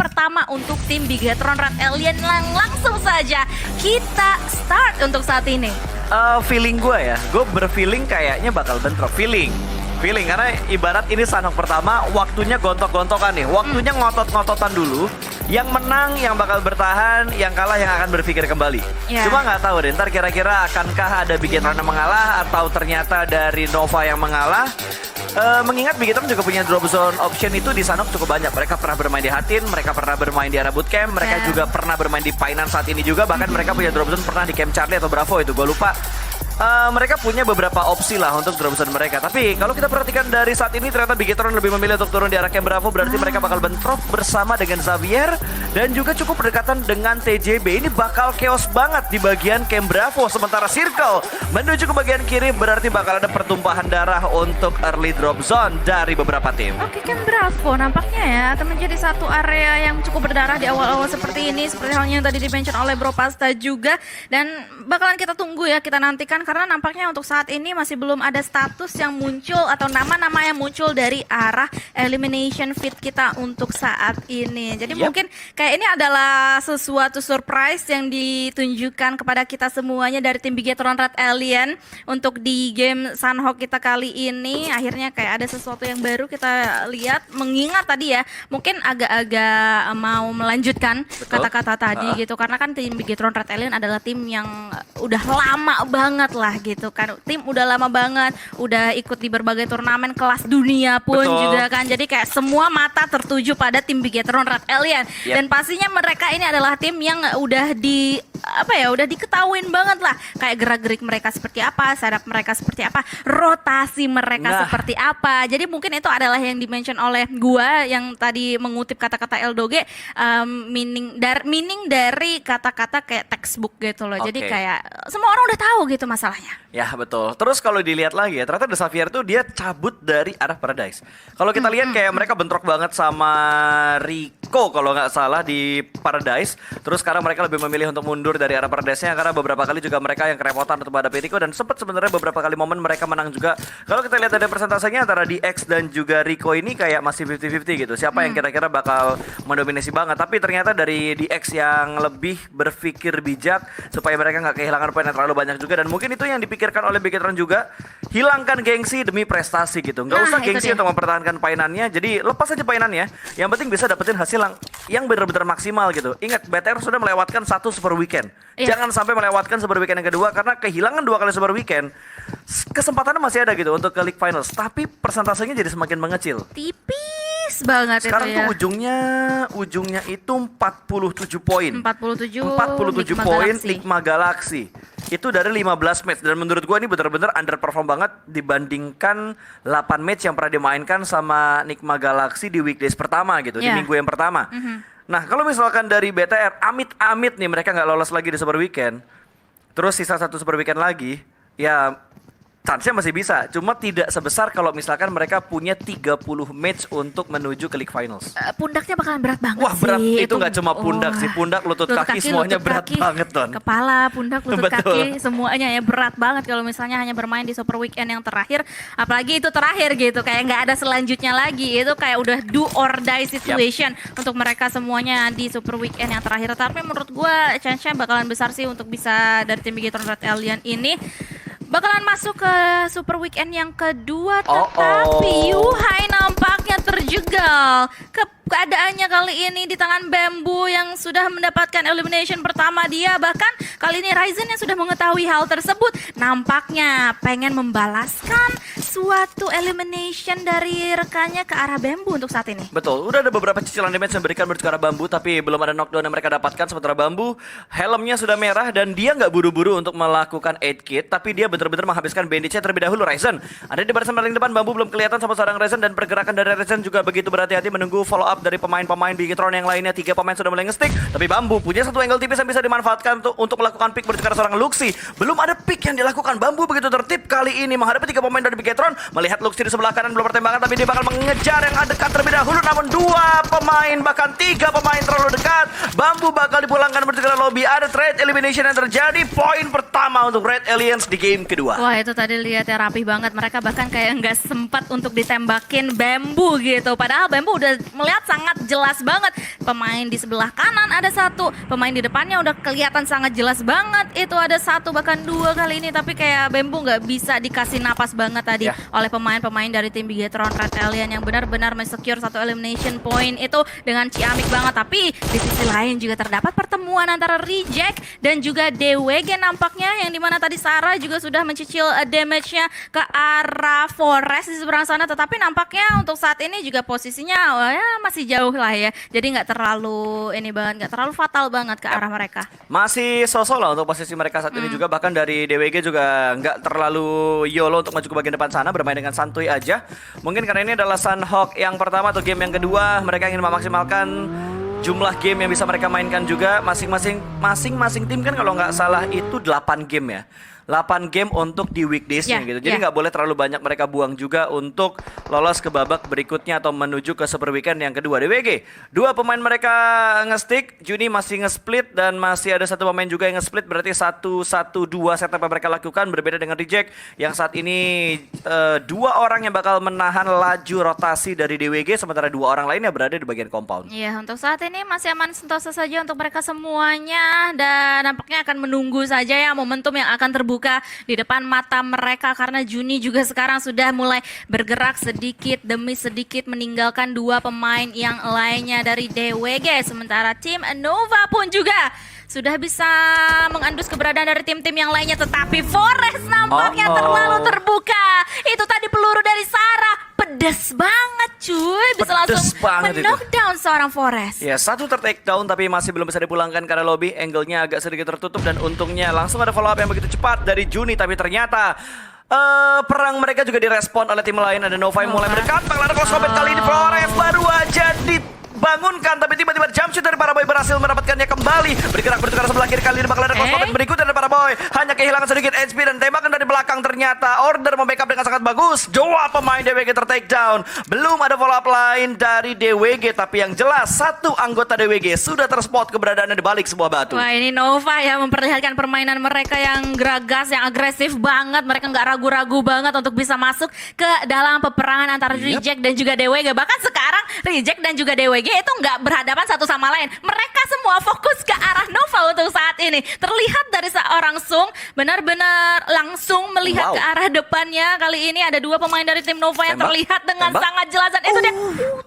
pertama untuk tim Bigetron Red Alien. Langsung saja kita start untuk saat ini. Feeling gue ya, gue berfeeling kayaknya bakal bentrok. Feeling karena ibarat ini Sanhok pertama, waktunya gontok-gontokan nih, waktunya ngotot-ngototan dulu. Yang menang yang bakal bertahan, yang kalah yang akan berpikir kembali. Cuma nggak tahu deh, ntar kira-kira akankah ada Bigetron yang mengalah atau ternyata dari Nova yang mengalah. Mengingat Bigetron juga punya drop zone option itu di Sanhok cukup banyak. Mereka pernah bermain di Hatin, mereka pernah bermain di area bootcamp, mereka juga pernah bermain di Painan saat ini juga. Bahkan mereka punya drop zone pernah di Camp Charlie atau Bravo itu, gue lupa. Mereka punya beberapa opsi lah untuk drop zone mereka. Tapi kalau kita perhatikan dari saat ini ternyata Bigetron lebih memilih untuk turun di arah Camp Bravo. Berarti mereka bakal bentrok bersama dengan Xavier dan juga cukup berdekatan dengan TJB. Ini bakal chaos banget di bagian Camp Bravo. Sementara Circle menuju ke bagian kiri, berarti bakal ada pertumpahan darah untuk early drop zone dari beberapa tim. Oke, Camp Bravo nampaknya ya akan menjadi satu area yang cukup berdarah di awal-awal seperti ini. Seperti halnya yang tadi di-mention oleh Bro Pasta juga. Dan bakalan kita tunggu ya, kita nantikan. Karena nampaknya untuk saat ini masih belum ada status yang muncul atau nama-nama yang muncul dari arah elimination fit kita untuk saat ini. Jadi mungkin kayak ini adalah sesuatu surprise yang ditunjukkan kepada kita semuanya dari tim Bigetron Red Alien untuk di game Sanhok kita kali ini. Akhirnya kayak ada sesuatu yang baru kita lihat, mengingat tadi ya mungkin agak-agak mau melanjutkan kata-kata tadi gitu, karena kan tim Bigetron Red Alien adalah tim yang udah lama banget lah gitu kan. Tim udah lama banget, udah ikut di berbagai turnamen kelas dunia pun juga kan. Jadi kayak semua mata tertuju pada tim Bigetron Red Alien. Dan pastinya mereka ini adalah tim yang udah udah diketahuin banget lah. Kayak gerak-gerik mereka seperti apa, setup mereka seperti apa, rotasi mereka seperti apa. Jadi mungkin itu adalah yang dimention oleh gua yang tadi mengutip kata-kata Eldoge, meaning dari kata-kata kayak textbook gitu loh. Jadi kayak semua orang udah tahu gitu masalahnya. Ya betul. Terus kalau dilihat lagi ya, ternyata The Xavier tuh dia cabut dari arah Paradise. Kalau kita lihat kayak mereka bentrok banget sama Rico kalau nggak salah di Paradise. Terus sekarang mereka lebih memilih untuk mundur dari arah Paradise-nya karena beberapa kali juga mereka yang kerepotan untuk menghadapi Rico. Dan sempat sebenarnya beberapa kali momen mereka menang juga. Kalau kita lihat ada persentasenya antara DX dan juga Rico ini kayak masih 50-50 gitu. Siapa yang kira-kira bakal mendominasi banget. Tapi ternyata dari DX yang lebih berpikir bijak supaya mereka nggak kehilangan poin yang terlalu banyak juga. Dan mungkin itu yang dipikirkan oleh Bigetron juga, hilangkan gengsi demi prestasi gitu. Nggak usah gengsi untuk mempertahankan painannya, jadi lepas aja painannya. Yang penting bisa dapetin hasil yang benar-benar maksimal gitu. Ingat, BTR sudah melewatkan satu super weekend. Jangan sampai melewatkan super weekend yang kedua, karena kehilangan 2 kali super weekend, kesempatannya masih ada gitu untuk ke League Finals. Tapi persentasenya jadi semakin mengecil. Tipis banget sekarang itu ya. Tuh ujungnya itu 47 poin. 47 poin Ligma Galaxy. Itu dari 15 match, dan menurut gue ini benar-benar underperform banget dibandingkan 8 match yang pernah dimainkan sama Nigma Galaxy di weekdays pertama gitu, di minggu yang pertama. Nah, kalau misalkan dari BTR, amit-amit nih mereka nggak lolos lagi di Super Weekend, terus sisa satu Super Weekend lagi, ya chance-nya masih bisa, cuma tidak sebesar kalau misalkan mereka punya 30 match untuk menuju ke League Finals. Pundaknya bakalan berat banget sih. Wah, berat itu nggak cuma pundak sih, pundak, lutut kaki semuanya berat banget, Don. Kepala, pundak, lutut kaki semuanya ya berat banget kalau misalnya hanya bermain di Super Weekend yang terakhir. Apalagi itu terakhir gitu, kayak nggak ada selanjutnya lagi. Itu kayak udah do or die situation untuk mereka semuanya di Super Weekend yang terakhir. Tapi menurut gue chance-nya bakalan besar sih untuk bisa dari tim Bigetron Red Alien ini bakalan masuk ke Super Weekend yang kedua. Tetapi Yuhai nampaknya terjegal. Keadaannya kali ini di tangan Bamboo yang sudah mendapatkan elimination pertama dia. Bahkan kali ini Ryzen yang sudah mengetahui hal tersebut nampaknya pengen membalaskan suatu elimination dari rekannya ke arah Bamboo untuk saat ini. Betul, udah ada beberapa cicilan damage yang diberikan menuju ke arah Bamboo, tapi belum ada knockdown yang mereka dapatkan. Sementara Bamboo helmnya sudah merah dan dia nggak buru-buru untuk melakukan 8 kit, tapi dia benar-benar menghabiskan bandage-nya terlebih dahulu. Ryzen ada di barisan paling depan, Bamboo belum kelihatan sama seorang Ryzen, dan pergerakan dari Ryzen juga begitu berhati-hati menunggu follow up dari pemain-pemain Bigetron yang lainnya. 3 pemain sudah mulai nge-stick, tapi Bamboo punya satu angle tipis yang bisa dimanfaatkan untuk melakukan pick menuju ke arah seorang Luxi. Belum ada pick yang dilakukan, Bamboo begitu tertib kali ini menghadapi 3 pemain dari Bigetron. Melihat Luxi di sebelah kanan belum pertembakan, tapi dia bakal mengejar yang dekat terlebih dahulu. Namun 2 pemain bahkan 3 pemain terlalu dekat. Bamboo bakal dipulangkan menuju ke arah lobby. Ada trade elimination yang terjadi. Poin pertama untuk Red Aliens di game kedua. Wah, itu tadi lihat ya, rapih banget. Mereka bahkan kayak nggak sempat untuk ditembakin Bamboo gitu. Padahal Bamboo udah melihat sangat jelas banget. Pemain di sebelah kanan ada satu, pemain di depannya udah kelihatan sangat jelas banget. Itu ada satu bahkan dua kali ini, tapi kayak Bembu nggak bisa dikasih napas banget tadi oleh pemain-pemain dari tim Bigetron Red Alien yang benar-benar men-secure satu elimination point itu dengan ciamik banget. Tapi di sisi lain juga terdapat pertemuan antara Reject dan juga DWG nampaknya, yang dimana tadi Sarah juga sudah mencicil damage-nya ke arah Forest di seberang sana, tetapi nampaknya untuk saat ini juga posisinya ya masih jauh lah ya. Jadi nggak terlalu ini banget, nggak terlalu fatal banget ke arah mereka. Masih sosok lah untuk posisi mereka saat ini juga, bahkan dari DWG juga nggak terlalu YOLO untuk maju ke bagian depan sana, bermain dengan santuy aja. Mungkin karena ini adalah Sunhawk yang pertama atau game yang kedua, mereka ingin memaksimalkan jumlah game yang bisa mereka mainkan juga. Masing-masing tim kan kalau nggak salah itu 8 game ya. 8 game untuk di weekdays-nya gitu. Jadi nggak boleh terlalu banyak mereka buang juga untuk lolos ke babak berikutnya atau menuju ke Super Weekend yang kedua. DWG, dua pemain mereka nge-stick, Juni masih nge-split dan masih ada satu pemain juga yang nge-split, berarti 1-1-2 setup yang mereka lakukan, berbeda dengan Reject yang saat ini dua orang yang bakal menahan laju rotasi dari DWG, sementara dua orang lainnya berada di bagian compound. Iya, untuk saat ini masih aman sentosa saja untuk mereka semuanya, dan nampaknya akan menunggu saja ya momentum yang akan terbuka di depan mata mereka, karena Juni juga sekarang sudah mulai bergerak sedikit demi sedikit meninggalkan dua pemain yang lainnya dari DWG, sementara tim Nova pun juga sudah bisa mengandus keberadaan dari tim-tim yang lainnya, tetapi Forest nampaknya terlalu terbuka. Itu tadi peluru dari Sarah pedes banget cuy, bisa langsung men-knockdown seorang Forest. Ya, satu ter-takedown tapi masih belum bisa dipulangkan karena lobby angle-nya agak sedikit tertutup, dan untungnya langsung ada follow up yang begitu cepat dari Juni, tapi ternyata perang mereka juga direspon oleh tim lain. Ada Nova yang mulai mendekat, ada close combat kali ini. Forest baru aja dibangunkan, tapi tiba-tiba jump shoot dari Paraboy berhasil mendapatkannya kembali. Bergerak menuju ke arah sebelah kiri, kali ini bakal ada close combat berikutnya dari Paraboy. Hanya kehilangan sedikit HP dan tembakan dari belakang, ternyata Order membackup dengan sangat bagus. Dua pemain DWG ter-takedown. Belum ada follow up lain dari DWG, tapi yang jelas satu anggota DWG sudah terspot keberadaannya di balik sebuah batu. Wah, ini Nova ya memperlihatkan permainan mereka yang geragas, yang agresif banget. Mereka nggak ragu-ragu banget untuk bisa masuk ke dalam peperangan antara Reject dan juga DWG. Bahkan sekarang Reject dan juga DWG itu nggak berhadapan satu sama lain. Mereka semua fokus ke arah Nova untuk saat ini. Terlihat dari seorang Sung benar-benar langsung melihat ke arah depannya. Kali ini ada dua pemain dari tim Nova yang terlihat dengan sangat jelas. Dan itu dia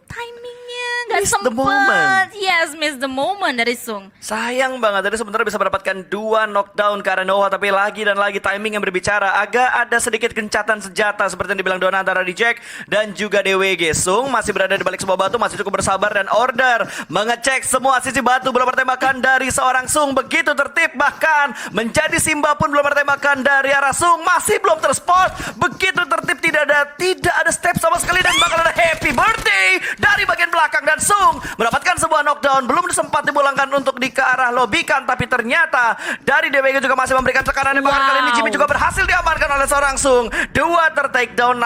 timingnya nggak sempet. Yes, miss the moment dari Sung. Sayang banget, tadi sebenarnya bisa mendapatkan 2 knockdown ke arah Nova, tapi lagi dan lagi timing yang berbicara. Agak ada sedikit gencatan senjata seperti yang dibilang Dona antara Reject dan juga DWG. Sung masih berada di balik sebuah batu, masih cukup bersabar, dan Order mengecek semua sisi batu. Belum ada tembakan dari seorang Sung, begitu tertib, bahkan menjadi Simba pun belum ada tembakan dari arah Sung, masih belum terspot. Begitu tertib, tidak ada step sama sekali, dan bakal ada happy birthday dari bagian belakang, dan Sung mendapatkan sebuah knockdown. Belum sempat dipulangkan untuk di ke arah lobikan, tapi ternyata dari DWG juga masih memberikan tekanan. Bahkan kali ini Jimmy juga berhasil diamankan oleh seorang Sung. Dua ter-takedown,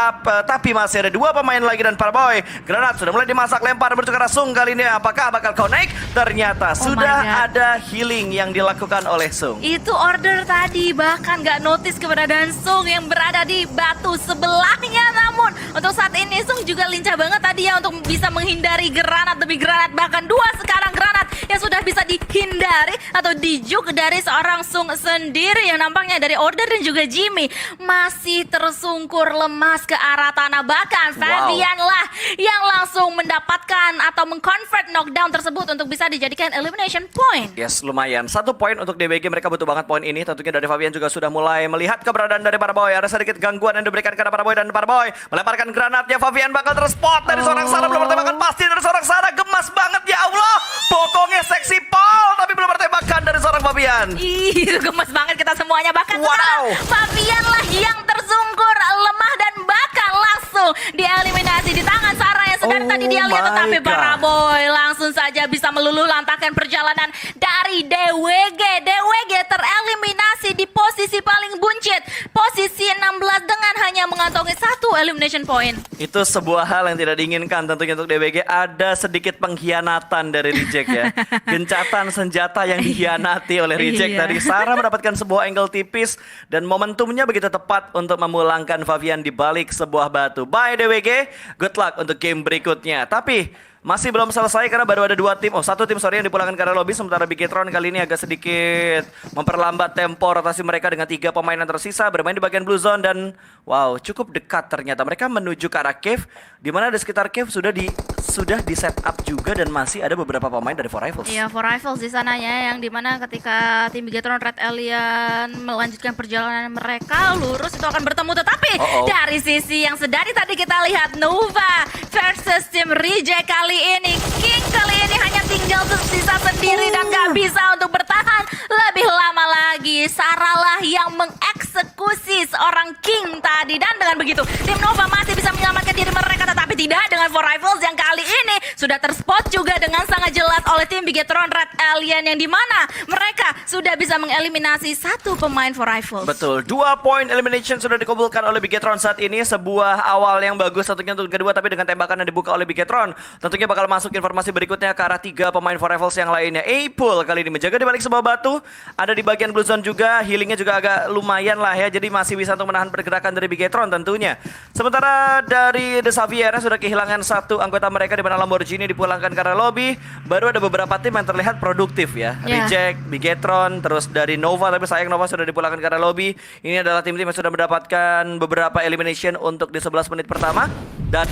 tapi masih ada dua pemain lagi, dan Paraboy granat sudah mulai dimasak, lempar menuju ke arah Sung. Kali ini apakah bakal connect? Ternyata sudah ada healing yang dilakukan oleh Sung. Itu Order tadi bahkan gak notice keberadaan Sung yang berada di batu sebelahnya. Namun untuk saat ini Sung juga lincah banget tadi ya untuk bisa menghindari granat demi granat, bahkan dua sekarang granat yang sudah bisa dihindari atau dijuk dari seorang Sung sendiri, yang nampaknya dari Order dan juga Jimmy masih tersungkur lemas ke arah tanah. Bahkan Fabian lah yang langsung mendapatkan atau meng-convert knockdown tersebut untuk bisa dijadikan elimination point. Yes, lumayan. 1 poin untuk DWG, mereka butuh banget poin ini. Tentunya dari Fabian juga sudah mulai melihat keberadaan dari Paraboy. Ada sedikit gangguan yang diberikan kepada Paraboy, dan Paraboy melemparkan granatnya. Fabian bakal terspot dari seorang Sarah, belum bertembakan pasti dari seorang Sarah. Gemas banget, ya Allah. Pokoknya seksi Paul, tapi belum bertembakan dari seorang Fabian. Ih, gemes banget kita semuanya. Bahkan sekarang Fabian lah yang tersungkur lemah dan bakal langsung dieliminasi di tangan Sarah yang sedang tadi dia lihat. Tetapi Paraboy langsung saja bisa meluluh lantakan perjalanan dari DWG. DWG tereliminasi di posisi paling buncit, posisi 16 dengan hanya mengantongi 1 elimination point. Itu sebuah hal yang tidak diinginkan tentunya untuk DWG. Ada sedikit pengkhianatan dari Reject ya. Gencatan senjata yang dikhianati oleh Reject. Dari Sarah mendapatkan sebuah angle tipis, dan momentumnya begitu tepat untuk memulangkan Fabian di balik sebuah batu. Bye DWG, good luck untuk game berikutnya. Tapi masih belum selesai karena baru ada satu tim sorry yang dipulangkan ke area lobby, sementara Bigetron kali ini agak sedikit memperlambat tempo rotasi mereka dengan 3 pemain yang tersisa bermain di bagian blue zone dan wow, cukup dekat ternyata mereka menuju ke arah cave di mana di sekitar cave sudah di set up juga dan masih ada beberapa pemain dari Four Rivals. Iya, Four Rivals di sana ya, yang dimana ketika tim Bigetron Red Alien melanjutkan perjalanan mereka lurus itu akan bertemu, tetapi dari sisi yang sedari tadi kita lihat Nova versus tim Reject kali ini, King kali ini hanya tinggal tersisa sendiri dan gak bisa untuk bertahan lebih lama lagi. Saralah yang mengeksekusi seorang King tadi dan dengan begitu tim Nova masih bisa menyelamatkan diri mereka, tetapi tidak dengan Four Rivals yang kali ini sudah terspot juga dengan sangat jelas oleh tim Bigetron Red Alien yang dimana mereka sudah bisa mengeliminasi satu pemain Four Rivals. Betul, 2 point elimination sudah dikumpulkan oleh Bigetron saat ini, sebuah awal yang bagus tentunya untuk kedua, tapi dengan tembakan yang dibuka oleh Bigetron tentunya bakal masuk informasi berikutnya ke arah 3 pemain Four Rivals yang lainnya. Apple kali ini menjaga di balik sebuah batu, ada di bagian blue zone juga, healingnya juga agak lumayan lah ya, jadi masih bisa untuk menahan pergerakan dari Bigetron tentunya. Sementara dari The Xavier sudah kehilangan satu anggota mereka di mana Lamborghini dipulangkan ke arah lobby. Baru ada beberapa tim yang terlihat produktif ya. Reject, Bigetron, terus dari Nova, tapi sayang Nova sudah dipulangkan ke arah lobby. Ini adalah tim-tim yang sudah mendapatkan beberapa elimination untuk di 11 menit pertama. Dan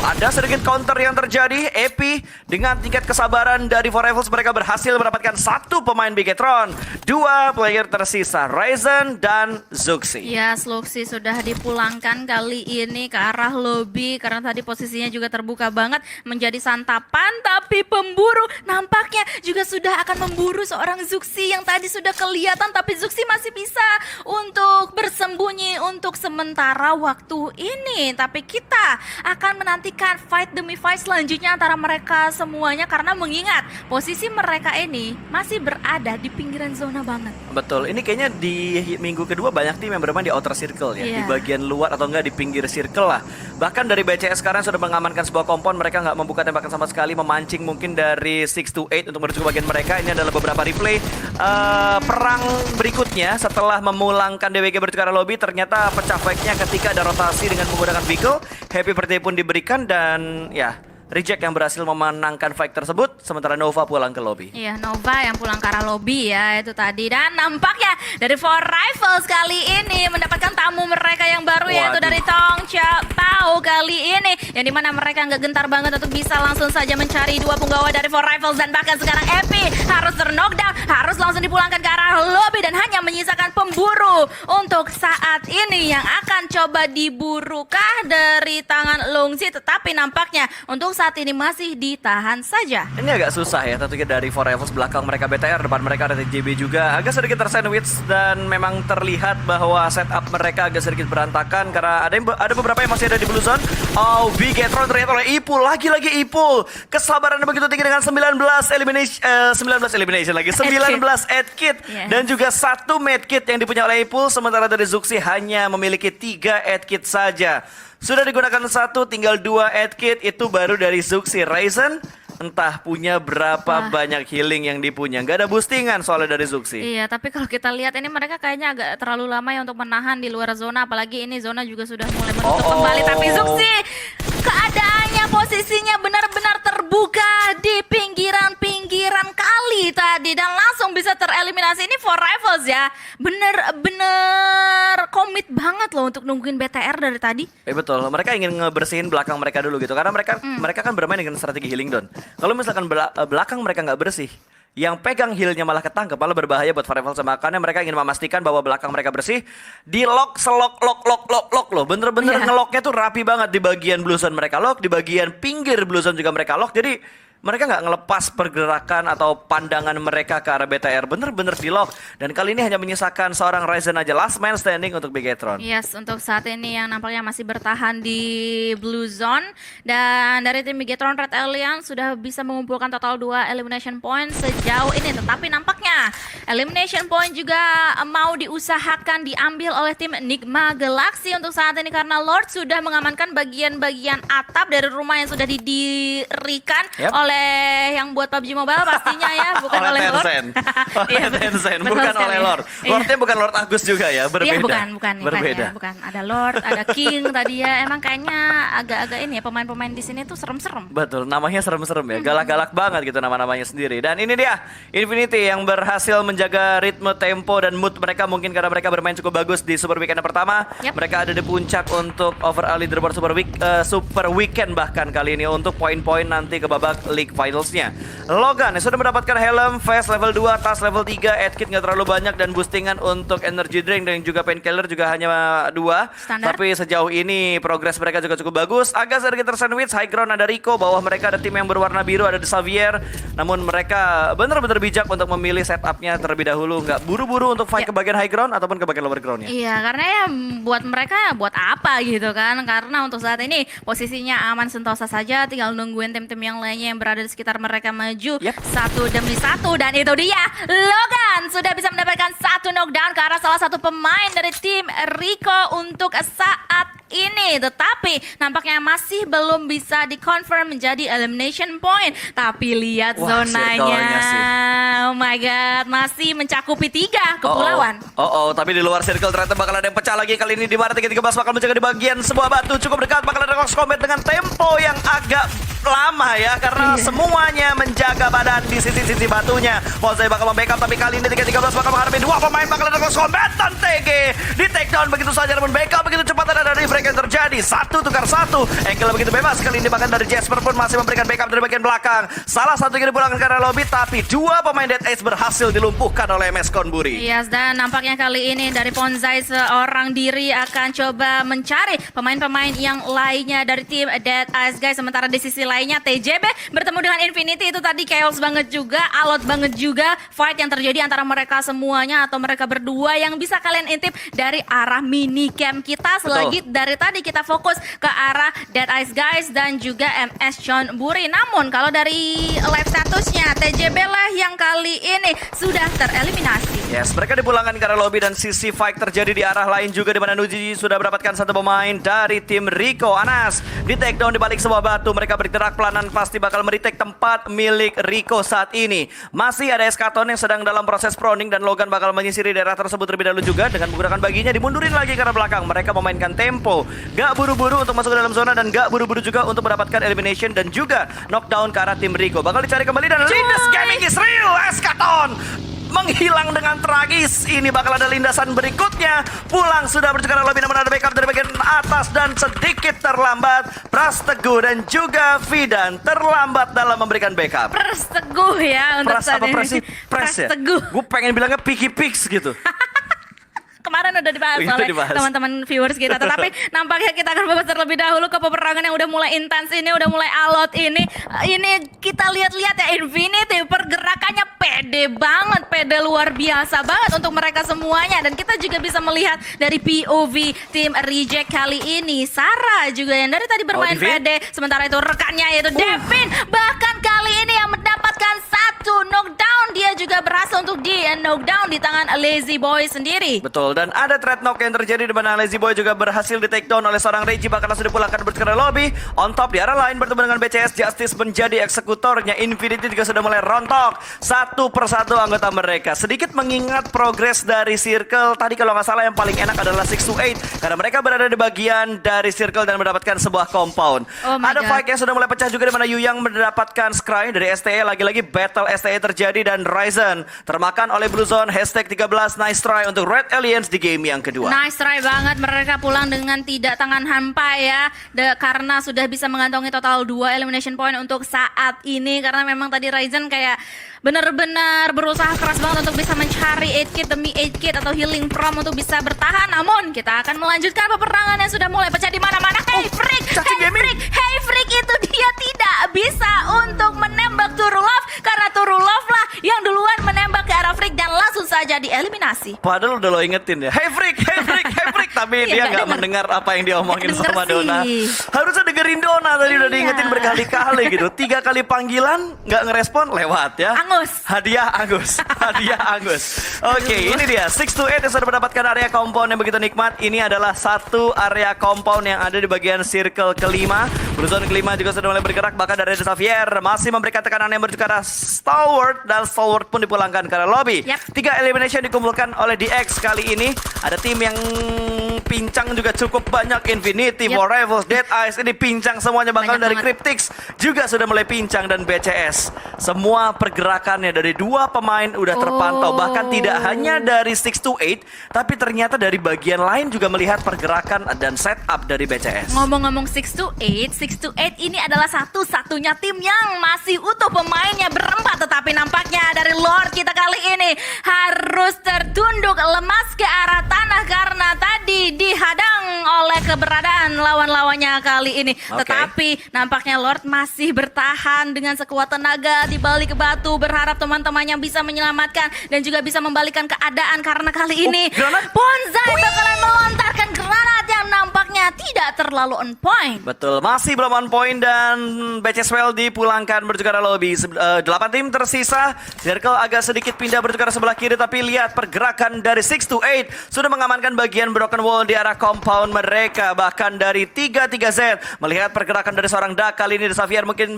ada sedikit counter yang terjadi. Epi dengan tingkat kesabaran dari Four Rivals mereka berhasil mendapatkan satu pemain Bigetron. 2 player tersisa, Ryzen dan Zuxi. Ya, Sluxi sudah dipulangkan kali ini ke arah lobby karena tadi posisinya juga terbuka banget menjadi santapan, tapi pemburu nampaknya juga sudah akan memburu seorang Zuxi yang tadi sudah kelihatan, tapi Zuxi masih bisa untuk bersembunyi untuk sementara waktu ini. Tapi kita akan menantikan fight demi fight selanjutnya antara mereka semuanya karena mengingat posisi mereka ini masih berada di pinggiran zona banget. Betul, ini kayaknya di minggu kedua banyak tim yang bermain di outer circle ya, di bagian luar atau enggak di pinggir circle lah. Bahkan dari BCS sekarang sudah mengamankan sebuah kompon, mereka nggak membuka tembakan sama sekali, memancing mungkin dari 6 to 8 untuk menuju ke bagian mereka. Ini adalah beberapa replay perang berikutnya setelah memulangkan DWG menuju ke arah lobby. Ternyata pecah fake-nya ketika ada rotasi dengan menggunakan vehicle. Happy birthday pun diberikan dan ya Reject yang berhasil memenangkan fight tersebut, sementara Nova pulang ke lobby. Iya, Nova yang pulang ke arah lobby ya, itu tadi. Dan nampaknya dari Four Rivals kali ini mendapatkan tamu mereka yang baru, yaitu dari Tong Chia Pao kali ini. Yang dimana mereka nggak gentar banget untuk bisa langsung saja mencari 2 punggawa dari Four Rivals. Dan bahkan sekarang Epi harus ter-knockdown, harus langsung dipulangkan ke arah lobby dan hanya menyisakan pemburu untuk saat ini yang akan coba diburukah dari tangan Lungsi. Tetapi nampaknya untuk saat ini masih ditahan saja. Ini agak susah ya tentunya dari Four Rivals, belakang mereka BTR, depan mereka ada TJB juga. Agak sedikit tersandwich dan memang terlihat bahwa setup mereka agak sedikit berantakan karena ada beberapa yang masih ada di blue zone. Oh, Bigetron terlihat oleh Ipul, lagi-lagi Ipul. Kesabarannya begitu tinggi dengan 19 elimination lagi, 19 add kit dan juga 1 med kit yang dipunya oleh Ipul, sementara dari Zuxi hanya memiliki 3 add kit saja. Sudah digunakan 1, tinggal 2 add kit, itu baru dari Zuxi. Ryzen entah punya berapa banyak healing yang dipunya. Gak ada boostingan soalnya dari Zuxi. Iya, tapi kalau kita lihat ini mereka kayaknya agak terlalu lama ya untuk menahan di luar zona. Apalagi ini zona juga sudah mulai menutup kembali. Tapi Zuxi keadaannya posisinya benar-benar terbuka di pinggiran kali tadi dan langsung bisa tereliminasi. Ini Four Rivals ya, bener-bener komit banget loh untuk nungguin BTR dari tadi. Betul, mereka ingin ngebersihin belakang mereka dulu gitu karena mereka kan bermain dengan strategi healing down. Kalau misalkan belakang mereka nggak bersih, yang pegang healnya malah ketangkep, malah berbahaya buat Four Rivals. Makanya mereka ingin memastikan bahwa belakang mereka bersih. Di lock, lock loh. Bener-bener ngelocknya tuh rapi banget. Di bagian blue zone mereka lock, di bagian pinggir blue zone juga mereka lock. Jadi mereka nggak ngelepas pergerakan atau pandangan mereka ke arah BTR. Bener-bener di lock. Dan kali ini hanya menyisakan seorang Ryzen aja, last man standing untuk Bigetron. Yes, untuk saat ini yang nampaknya masih bertahan di blue zone. Dan dari tim Bigetron Red Alien sudah bisa mengumpulkan total 2 elimination point sejauh ini. Tetapi nampaknya elimination point juga mau diusahakan diambil oleh tim Enigma Galaxy untuk saat ini. Karena Lord sudah mengamankan bagian-bagian atap dari rumah yang sudah didirikan oleh oleh yang buat PUBG Mobile pastinya ya, bukan oleh Lord. Tencent. Iya, Oleh Tencent, betul bukan sekali. oleh Lord. Iya. Lordnya bukan Lord Agus juga ya, berbeda. Iya, bukan Berbeda. ya, bukan. Ada Lord, ada King tadi ya. Emang kayaknya agak-agak ini ya, pemain-pemain di sini tuh serem-serem. Betul, namanya serem-serem ya, galak-galak banget gitu nama-namanya sendiri. Dan ini dia, Infinity yang berhasil menjaga ritme, tempo, dan mood mereka mungkin karena mereka bermain cukup bagus di Super Weekend yang pertama. Yep. Mereka ada di puncak untuk overall leaderboard Super Weekend bahkan kali ini untuk poin-poin nanti ke babak League Finals-nya. Logan yang sudah mendapatkan helm, vest level 2, tas level 3, edkit nggak terlalu banyak, dan boostingan untuk energy drink dan juga painkiller juga hanya 2. Standar. Tapi sejauh ini progres mereka juga cukup bagus. Agak sedikit tersandwich, high ground ada Rico, bawah mereka ada tim yang berwarna biru, ada The Xavier. Namun mereka benar-benar bijak untuk memilih setupnya terlebih dahulu, nggak buru-buru untuk fight Ya. ke bagian high ground ataupun ke bagian lower groundnya. Iya, karena ya buat mereka buat apa gitu kan? Karena untuk saat ini posisinya aman sentosa saja, tinggal nungguin tim-tim yang lainnya yang berada di sekitar mereka maju Yep. satu demi satu, dan itu dia Logan sudah bisa mendapatkan satu knockdown ke arah salah satu pemain dari tim Rico untuk saat ini, tetapi nampaknya masih belum bisa dikonfirm menjadi elimination point. Tapi lihat Wah, zonanya, circle-nya sih. oh my god, masih mencakupi 3 kepulauan. Tapi di luar circle ternyata bakal ada yang pecah lagi. Kali ini di mana 313 bakal menjaga di bagian sebuah batu cukup dekat, bakal ada close combat dengan tempo yang agak lama ya, karena Iya. semuanya menjaga badan di sisi-sisi batunya. Posey bakal membackup, tapi kali ini 313 bakal menghadapi 2 pemain, bakal ada close combat dan TG di take down begitu saja, namun backup begitu cepat ada dari break yang terjadi. 1 tukar 1, Engkel begitu bebas. Kali ini bahkan dari Jasper pun masih memberikan backup dari bagian belakang. Salah satu yang dipulangkan ke arah lobby, tapi 2 pemain Dead Ace berhasil dilumpuhkan oleh MS Konburi. Yes, dan nampaknya kali ini dari Ponzai seorang diri akan coba mencari pemain-pemain yang lainnya dari tim Dead Eyes guys. Sementara di sisi lainnya TJB bertemu dengan Infinity, itu tadi chaos banget juga, alot banget juga fight yang terjadi antara mereka semuanya atau mereka berdua yang bisa kalian intip dari arah mini camp kita selagi dari tadi kita fokus ke arah Dead Eyes guys dan juga MS John Buri. Namun kalau dari live statusnya TJB lah yang kali ini sudah tereliminasi. Yes, mereka dipulangkan ke arah lobby dan sisi fight terjadi di arah lain juga, di mana Nuji sudah mendapatkan 1 pemain dari tim Rico. Anas di take down di balik sebuah batu. Mereka bergerak pelanan, pasti bakal meretake tempat milik Rico saat ini. Masih ada Eskaton yang sedang dalam proses proning dan Logan bakal menyisiri daerah tersebut terlebih dahulu juga dengan menggunakan baginya dimundurin lagi ke arah belakang. Mereka memainkan tempo, gak buru-buru untuk masuk ke dalam zona dan gak buru-buru juga untuk mendapatkan elimination dan juga knockdown ke arah tim Rico. Bakal dicari kembali dan Lindas Gaming is real. Eskaton menghilang dengan tragis. Ini bakal ada lindasan berikutnya. Pulang sudah bercekara lebih, namun ada backup dari bagian atas dan sedikit terlambat. Pras Teguh dan juga Fidan terlambat dalam memberikan backup. Pras Teguh ya untuk Pras saat apa ini. Pras sih? Pras ya? Teguh. Gue pengen bilangnya Picky Pix gitu. Kemarin udah dibahas Itu oleh dibahas. teman-teman viewers kita. Tetapi nampaknya kita akan bahas terlebih dahulu ke peperangan yang udah mulai intens ini, udah mulai alot ini. Ini kita lihat-lihat ya, Infinity pergerakannya pede banget, pede luar biasa banget untuk mereka semuanya. Dan kita juga bisa melihat dari POV tim Reject kali ini, Sarah juga yang dari tadi bermain Devin? pede. Sementara itu rekannya yaitu Devin, bahkan kali ini yang mendapatkan 1 knockdown. Dia juga berhasil untuk di knockdown di tangan Lazy Boy sendiri. Betul, dan ada threat knock yang terjadi di mana Lazy Boy juga berhasil di take down oleh seorang Reggie, bahkan langsung dipulangkan bergerak lobby. On top di arah lain bertemu dengan BCS Justice menjadi eksekutornya. Infinity juga sudah mulai rontok satu persatu anggota mereka. Sedikit mengingat progres dari Circle tadi, kalau nggak salah yang paling enak adalah 6 to 8 karena mereka berada di bagian dari Circle dan mendapatkan sebuah compound. Oh my Ada God. fight yang sudah mulai pecah juga di mana Yuyang mendapatkan Scry dari STE. Lagi-lagi battle STE terjadi dan Ryzen termakan oleh Blue Zone. #13 nice try untuk Red Aliens di game yang kedua. Nice try banget, mereka pulang dengan tidak tangan hampa ya, karena sudah bisa mengantongi total 2 elimination point untuk saat ini. Karena memang tadi Ryzen kayak benar-benar berusaha keras banget untuk bisa mencari 8 kit demi 8 kit atau healing prom untuk bisa bertahan. Namun kita akan melanjutkan peperangan yang sudah mulai pecah di mana-mana. Hey Freak, hey Freak itu dia tidak bisa untuk menembak Turulov karena Turulov lah yang duluan menembak ke arah Freak dan langsung saja dieliminasi. Padahal udah lo ingetin ya, hey freak, hey freak, hey freak. Tapi Iya, dia nggak nggak denger. mendengar apa yang diomongin Nggak denger sama Dona. sih. Harusnya dengerin Gerindona tadi udah Iya. diingetin berkali-kali gitu. 3 kali panggilan nggak ngerespon lewat ya. Angus. Hadiah Agus. Hadiah Agus. Oke, ini dia 6 to 8 yang sudah mendapatkan area compound yang begitu nikmat. Ini adalah satu area compound yang ada di bagian circle kelima. Blue zone kelima juga sudah mulai bergerak. Bahkan dari Xavier masih memberikan tekanan yang bertuju ke arah Stalwart. Dan Stalwart pun dipulangkan ke arah lobby. Yap. 3 elimination dikumpulkan oleh DX kali ini. Ada tim yang pincang juga cukup banyak. Infinity, Yap. Forever, Dead Eyes. Ini pincang semuanya. Bahkan Banyak dari banget. Cryptix juga sudah mulai pincang. Dan BCS. Semua pergerakannya dari 2 pemain udah terpantau. Oh. Bahkan tidak hanya dari 6 to 8. Tapi ternyata dari bagian lain juga melihat pergerakan dan setup dari BCS. Ngomong-ngomong 6 to 8 ini adalah satu-satunya tim yang masih utuh pemainnya berempat. Tetapi nampaknya dari Lord kita kali ini harus tertunduk lemas ke arah tanah karena tadi dihadang oleh keberadaan lawan-lawannya kali ini. Oke. Tetapi nampaknya Lord masih bertahan dengan sekuat tenaga di balik batu, berharap teman-temannya bisa menyelamatkan dan juga bisa membalikan keadaan karena kali ini granat. Bonsai bakalan melontarkan granat yang nampaknya tidak terlalu on point. Betul, masih belum on point dan BCSWell dipulangkan menuju ke arah lobby. 8 tim tersisa, circle agak sedikit pindah menuju ke arah sebelah kiri, tapi lihat pergerakan dari 6 to 8 sudah mengamankan bagian broken wall di arah compound mereka. Bahkan dari 3-3Z melihat pergerakan dari seorang Dak kali ini, Xavier mungkin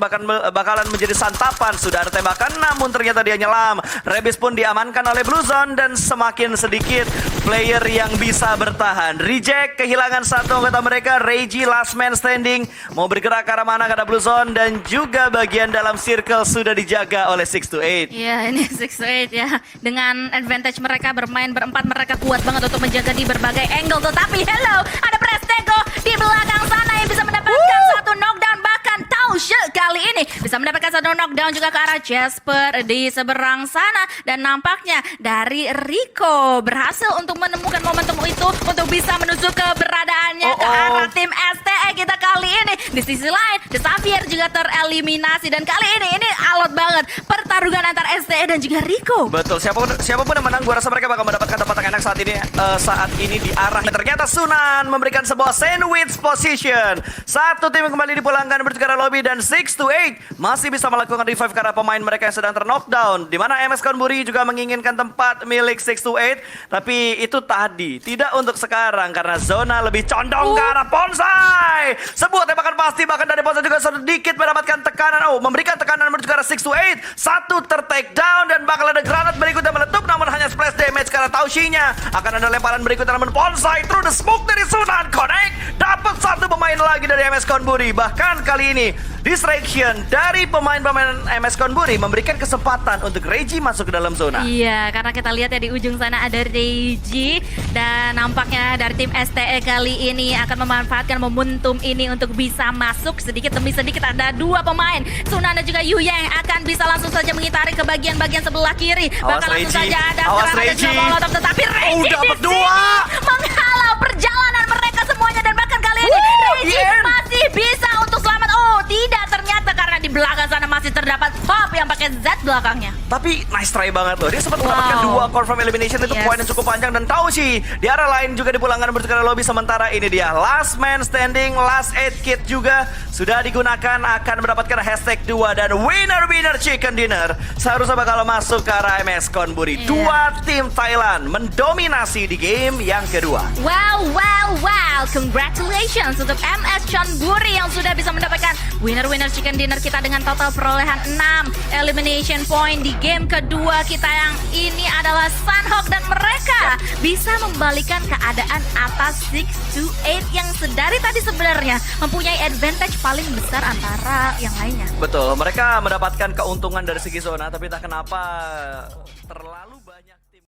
bakalan menjadi santapan. Sudah ada tembakan namun ternyata dia nyelam. Rebis pun diamankan oleh Blue Zone dan semakin sedikit player yang bisa bertahan. Reject kehilangan satu anggota mereka. Reggie last man standing. Mau bergerak ke arah mana ke arah Blue Zone dan juga bagian dalam circle sudah dijaga oleh 6 to 8. Ya ini 6 to 8 ya. Dengan advantage mereka bermain berempat, mereka kuat banget untuk menjaga di berbagai angle. Tetapi hello, ada Prestego di belakang sana yang bisa mendapatkan satu knockdown. Bahkan Taushe kali ini bisa mendapatkan satu knockdown juga ke arah Jasper di seberang sana. Dan nampaknya dari Rico berhasil untuk menemukan momentum itu untuk bisa menuju keberadaannya ke arah tim STE kita kali ini. Di sisi lain, The Xavier juga tereliminasi. Dan kali ini alot banget pertarungan antara STE dan juga Rico. Betul, siapapun yang menang, gua rasa mereka bakal mendapatkan tempat yang enak saat ini di arah. Ternyata Sunan memberikan sebuah sandwich position. Satu tim yang kembali dipulangkan menuju ke arah lobby dan 6 to 8 masih bisa melakukan revive karena pemain mereka yang sedang terknockdown. Di mana MS Konburi juga menginginkan tempat milik 6 to 8, tapi itu tadi tidak untuk sekarang karena zona lebih condong ke arah Bonsai. Sebuah tembakan pasti bahkan dari Bonsai juga sedikit mendapatkan tekanan. Memberikan tekanan menuju ke arah 6 to 8. Satu ter-take down dan bakal ada granat berikutnya meletup namun hanya splash damage karena Taushinya. Akan ada lemparan berikutnya namun Bonsai through the smoke dari Sunan connect. Dapat satu pemain lagi dari MS Konburi. Bahkan kali ini distraction dari pemain-pemain MS Konburi memberikan kesempatan untuk Reggie masuk ke dalam zona. Iya, karena kita lihat ya di ujung sana ada Reggie dan nampaknya dari tim STE kali ini akan memanfaatkan momentum ini untuk bisa masuk sedikit demi sedikit. Ada 2 pemain, Sunan dan juga Yu yang akan bisa langsung saja mengitari ke bagian-bagian sebelah kiri. Awas Bahkan langsung Reggie. saja ada Awas serangan dan juga Reggie. molotov, tetapi Reggie dapat di 2. sini menghalau perjalanan mereka semuanya dan bahkan kali ini Reggie Yen. masih bisa untuk selamat. Oh, tidak ternyata karena di belakang sana masih terdapat Pop yang pakai Z belakangnya. Tapi nice try banget loh. Dia sempat mendapatkan 2 confirm elimination. Itu Yes. poin yang cukup panjang. Dan Taushi di arah lain juga dipulangkan menuju ke arah lobby. Sementara ini dia last man standing, last aid kit juga sudah digunakan. Akan mendapatkan hashtag 2 dan winner chicken dinner. Seharusnya bakal masuk ke arah MS Konburi. Iya. 2 tim Thailand mendominasi di game yang kedua. Wow. Congratulations untuk MS Chonburi yang sudah bisa mendapatkan winner chicken dinner kita dengan total perolehan 6 elimination point di game kedua kita yang ini adalah Sunhawk dan mereka bisa membalikan keadaan atas 6 to 8 yang sedari tadi sebenarnya mempunyai advantage paling besar antara yang lainnya. Betul, mereka mendapatkan keuntungan dari segi zona. Tapi entah kenapa terlalu